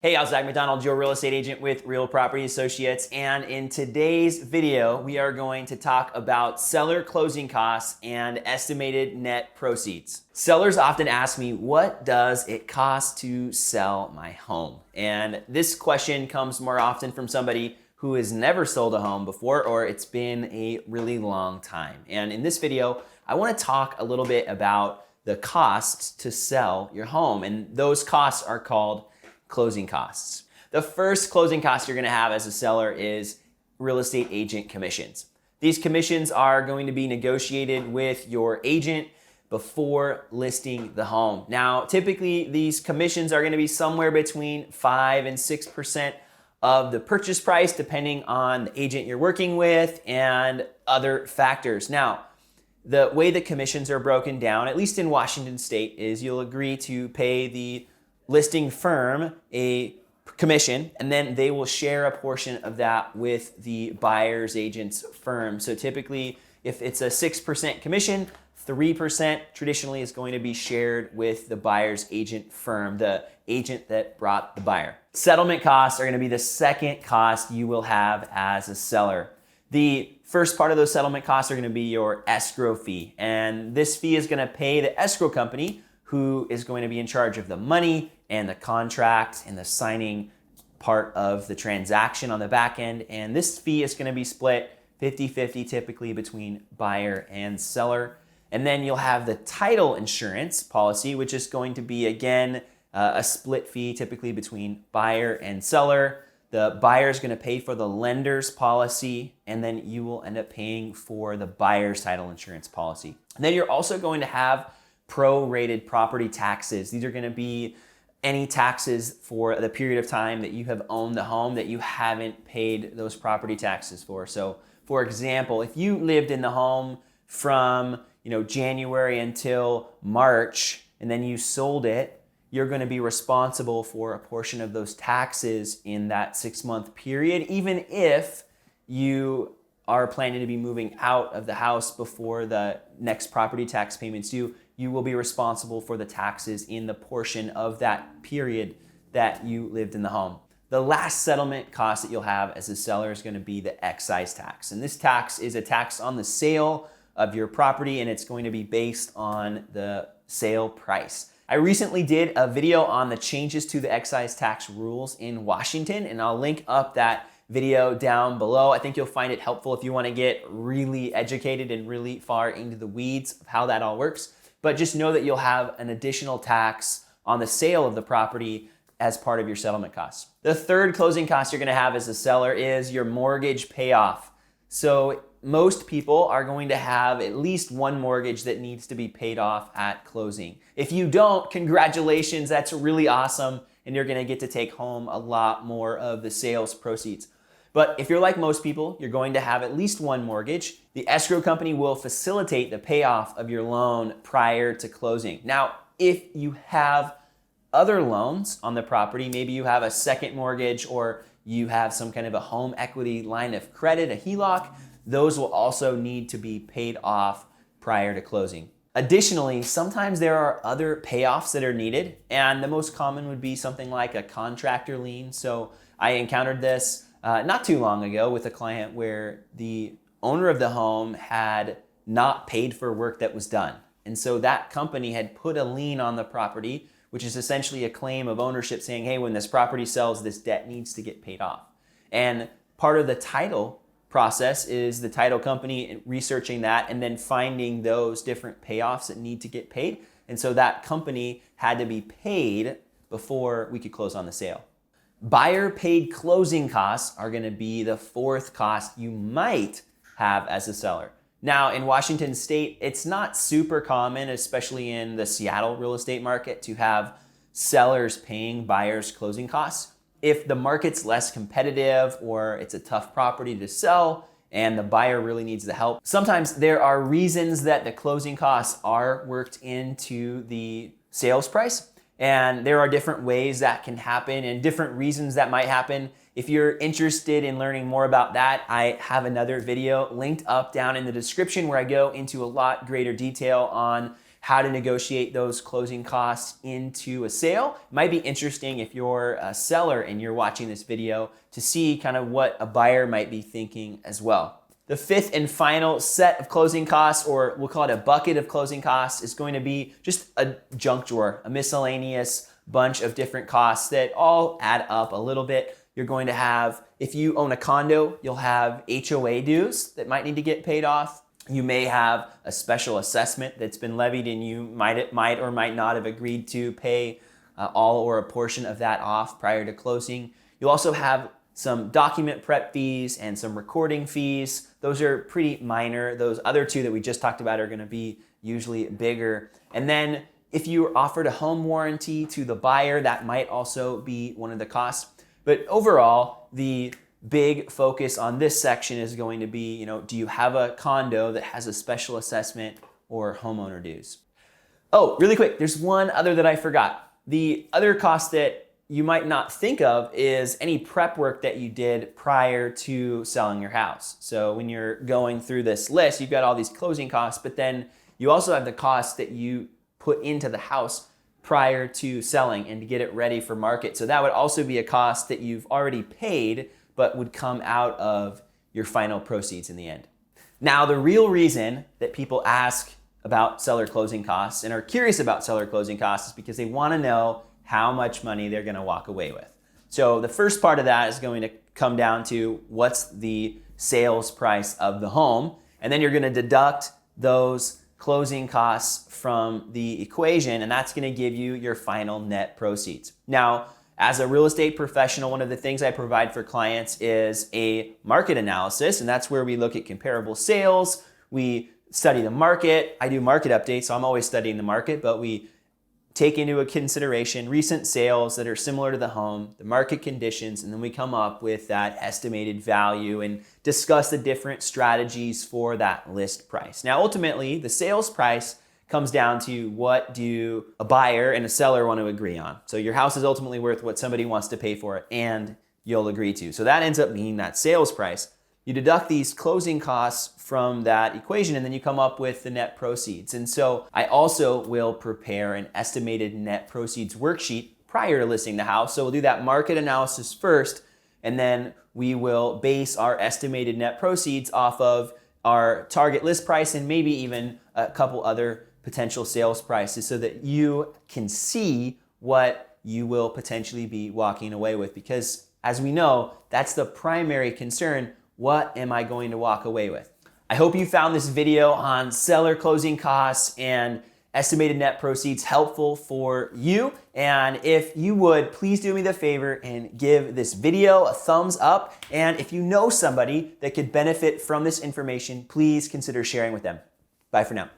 Hey, I'm McDonald, your real estate agent with Real Property Associates. And in today's video, we are going to talk about seller closing costs and estimated net proceeds. Sellers often ask me, what does it cost to sell my home? And this question comes more often from somebody who has never sold a home before, or it's been a really long time. And in this video, I want to talk a little bit about the costs to sell your home. And those costs are called closing costs. The first closing cost you're gonna have as a seller is real estate agent commissions. These commissions are going to be negotiated with your agent before listing the home. Now, typically these commissions are gonna be somewhere between 5 and 6% of the purchase price, depending on the agent you're working with and other factors. Now, the way the commissions are broken down, at least in Washington State, is you'll agree to pay the listing firm a commission, and then they will share a portion of that with the buyer's agent's firm. So typically, if it's a 6% commission, 3% traditionally is going to be shared with the buyer's agent firm, the agent that brought the buyer. Settlement costs are going to be the second cost you will have as a seller. The first part of those settlement costs are going to be your escrow fee, and this fee is going to pay the escrow company, who is going to be in charge of the money and the contract and the signing part of the transaction on the back end. And this fee is going to be split 50-50 typically between buyer and seller. And then you'll have the title insurance policy, which is going to be, again, a split fee typically between buyer and seller. The buyer is going to pay for the lender's policy, and then you will end up paying for the buyer's title insurance policy. And then you're also going to have prorated property taxes. These are going to be any taxes for the period of time that you have owned the home that you haven't paid those property taxes for. So, for example, if you lived in the home from January until March and then you sold it, you're going to be responsible for a portion of those taxes in that 6-month period, even if you are planning to be moving out of the house before the next property tax payments due. You will be responsible for the taxes in the portion of that period that you lived in the home. The last settlement cost that you'll have as a seller is going to be the excise tax. And this tax is a tax on the sale of your property, and it's going to be based on the sale price. I recently did a video on the changes to the excise tax rules in Washington, and I'll link up that video down below. I think you'll find it helpful if you want to get really educated and really far into the weeds of how that all works. But just know that you'll have an additional tax on the sale of the property as part of your settlement costs. The third closing cost you're going to have as a seller is your mortgage payoff. So most people are going to have at least one mortgage that needs to be paid off at closing. If you don't, congratulations, that's really awesome, and you're going to get to take home a lot more of the sales proceeds. But if you're like most people, you're going to have at least one mortgage. The escrow company will facilitate the payoff of your loan prior to closing. Now, if you have other loans on the property, maybe you have a second mortgage or you have some kind of a home equity line of credit, a HELOC, those will also need to be paid off prior to closing. Additionally, sometimes there are other payoffs that are needed, and the most common would be something like a contractor lien. So I encountered this not too long ago with a client where the owner of the home had not paid for work that was done. And so that company had put a lien on the property, which is essentially a claim of ownership saying, hey, when this property sells, this debt needs to get paid off. And part of the title process is the title company researching that and then finding those different payoffs that need to get paid. And so that company had to be paid before we could close on the sale. Buyer paid closing costs are going to be the fourth cost you might have as a seller. Now, in Washington State, it's not super common, especially in the Seattle real estate market, to have sellers paying buyers closing costs. If the market's less competitive or it's a tough property to sell and the buyer really needs the help, sometimes there are reasons that the closing costs are worked into the sales price. And there are different ways that can happen and different reasons that might happen. If you're interested in learning more about that, I have another video linked up down in the description where I go into a lot greater detail on how to negotiate those closing costs into a sale. It might be interesting if you're a seller and you're watching this video to see kind of what a buyer might be thinking as well. The fifth and final set of closing costs, or we'll call it a bucket of closing costs, is going to be just a junk drawer, a miscellaneous bunch of different costs that all add up a little bit. You're going to have, if you own a condo, you'll have HOA dues that might need to get paid off. You may have a special assessment that's been levied and you might or might not have agreed to pay all or a portion of that off prior to closing. You'll also have some document prep fees and some recording fees. Those are pretty minor. Those other two that we just talked about are going to be usually bigger. And then if you are offered a home warranty to the buyer, that might also be one of the costs. But overall, the big focus on this section is going to be, do you have a condo that has a special assessment or homeowner dues? Oh, really quick, there's one other that I forgot. The other cost that you might not think of is any prep work that you did prior to selling your house. So when you're going through this list, you've got all these closing costs, but then you also have the costs that you put into the house prior to selling and to get it ready for market. So that would also be a cost that you've already paid, but would come out of your final proceeds in the end. Now, the real reason that people ask about seller closing costs and are curious about seller closing costs is because they want to know how much money they're going to walk away with. So the first part of that is going to come down to what's the sales price of the home, and then you're going to deduct those closing costs from the equation, and that's going to give you your final net proceeds. Now, as a real estate professional, one of the things I provide for clients is a market analysis, and that's where we look at comparable sales. We study the market. I do market updates, so I'm always studying the market, but we take into consideration recent sales that are similar to the home, the market conditions, and then we come up with that estimated value and discuss the different strategies for that list price. Now, ultimately, the sales price comes down to what do a buyer and a seller want to agree on. So your house is ultimately worth what somebody wants to pay for it and you'll agree to. So that ends up being that sales price. You deduct these closing costs from that equation and then you come up with the net proceeds. And so I also will prepare an estimated net proceeds worksheet prior to listing the house. So we'll do that market analysis first, and then we will base our estimated net proceeds off of our target list price and maybe even a couple other potential sales prices so that you can see what you will potentially be walking away with. Because as we know, that's the primary concern. What am I going to walk away with? I hope you found this video on seller closing costs and estimated net proceeds helpful for you. And if you would, please do me the favor and give this video a thumbs up. And if you know somebody that could benefit from this information, please consider sharing with them. Bye for now.